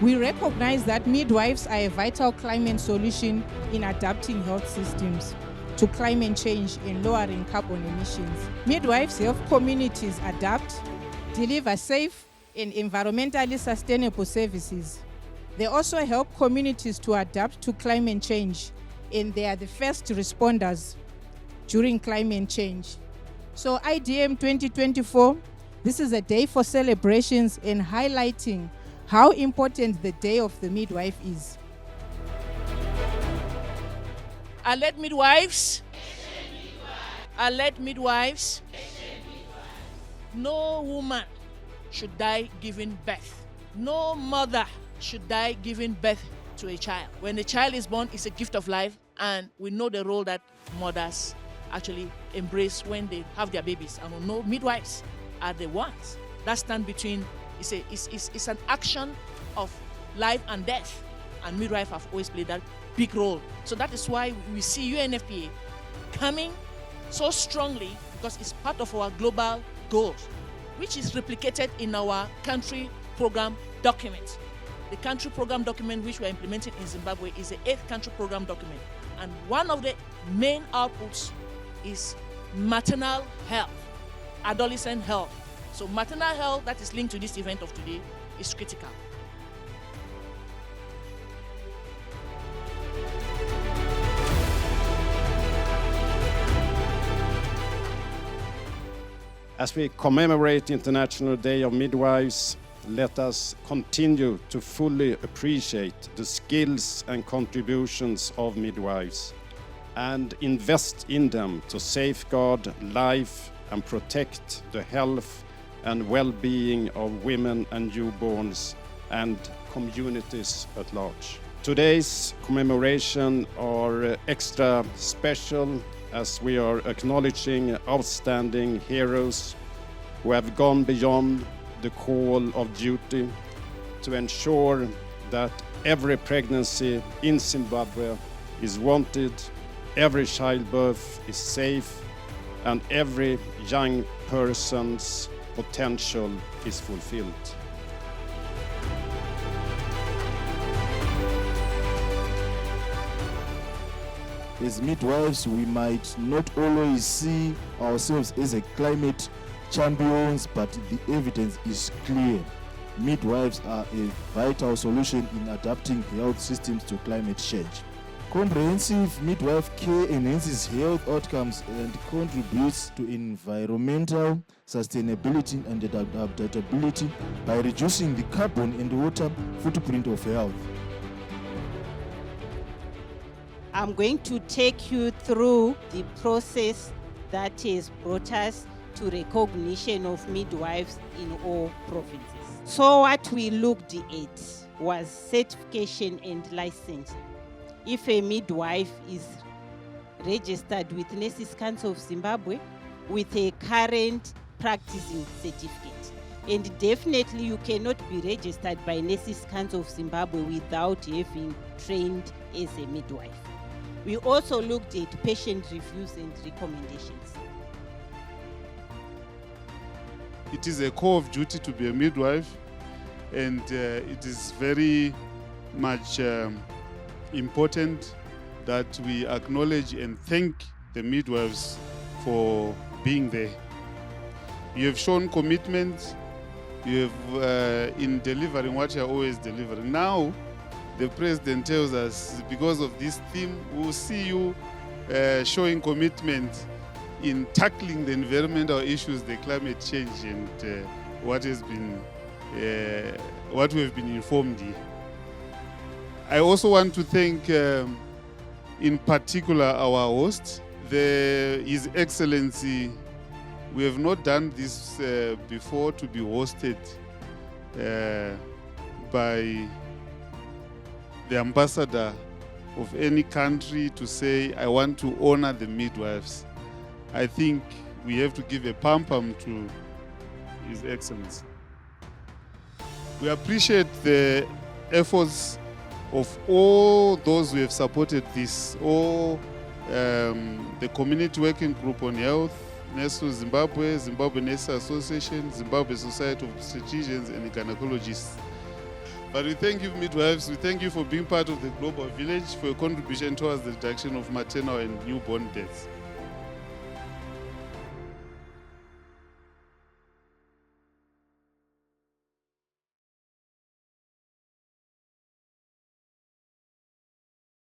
We recognize that midwives are a vital climate solution in adapting health systems to climate change and lowering carbon emissions. Midwives help communities adapt, deliver safe and environmentally sustainable services. They also help communities to adapt to climate change, and they are the first responders during climate change. So IDM 2024, this is a day for celebrations and highlighting how important the Day of the Midwife is. Alert midwives. Alert midwives. No woman should die giving birth. No mother should die giving birth to a child. When a child is born, it's a gift of life, and we know the role that mothers actually embrace when they have their babies. And we know midwives are the ones that stand between. It's an action of life and death, and midwives have always played that big role. So that is why we see UNFPA coming so strongly, because it's part of our global goals, which is replicated in our country program document. The country program document which we're implementing in Zimbabwe is the 8th country program document. And one of the main outputs is maternal health, adolescent health. So maternal health that is linked to this event of today is critical. As we commemorate International Day of Midwives, let us continue to fully appreciate the skills and contributions of midwives and invest in them to safeguard life and protect the health and well-being of women and newborns and communities at large. Today's commemoration are extra special as we are acknowledging outstanding heroes who have gone beyond the call of duty to ensure that every pregnancy in Zimbabwe is wanted, every childbirth is safe, and every young person's potential is fulfilled. As midwives, we might not always see ourselves as a climate champions, but the evidence is clear. Midwives are a vital solution in adapting health systems to climate change. Comprehensive midwife care enhances health outcomes and contributes to environmental sustainability and adaptability by reducing the carbon and water footprint of health. I'm going to take you through the process that has brought us to recognition of midwives in all provinces. So what we looked at was certification and licensing. If a midwife is registered with Nurses Council of Zimbabwe with a current practicing certificate, and definitely you cannot be registered by Nurses Council of Zimbabwe without having trained as a midwife. We also looked at patient reviews and recommendations. It is a core of duty to be a midwife, and it is very much important that we acknowledge and thank the midwives for being there. You have shown commitment, you have in delivering what you are always delivering. Now, the president tells us, because of this theme, we will see you showing commitment in tackling the environmental issues, the climate change, and what we have been informed here. I also want to thank, in particular, our host, His Excellency. We have not done this before, to be hosted by the ambassador of any country to say, I want to honor the midwives. I think we have to give a pam-pam to His Excellency. We appreciate the efforts of all those who have supported this, all the Community Working Group on Health, Nurses Zimbabwe, Zimbabwe Nurses Association, Zimbabwe Society of Obstetricians and Gynecologists. But we thank you, midwives. We thank you for being part of the global village, for your contribution towards the reduction of maternal and newborn deaths.